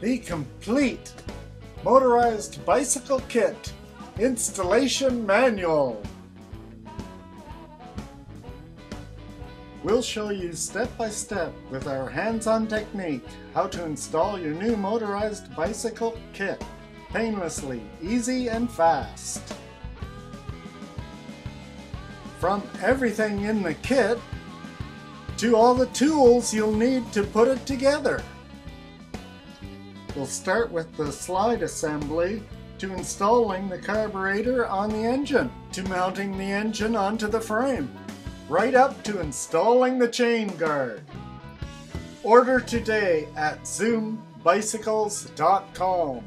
The complete motorized bicycle kit installation manual. We'll show you step by step with our hands-on technique how to install your new motorized bicycle kit painlessly, easy and fast. From everything in the kit to all the tools you'll need to put it together. We'll start with the slide assembly to installing the carburetor on the engine, to mounting the engine onto the frame, right up to installing the chain guard. Order today at Zoombicycles.com.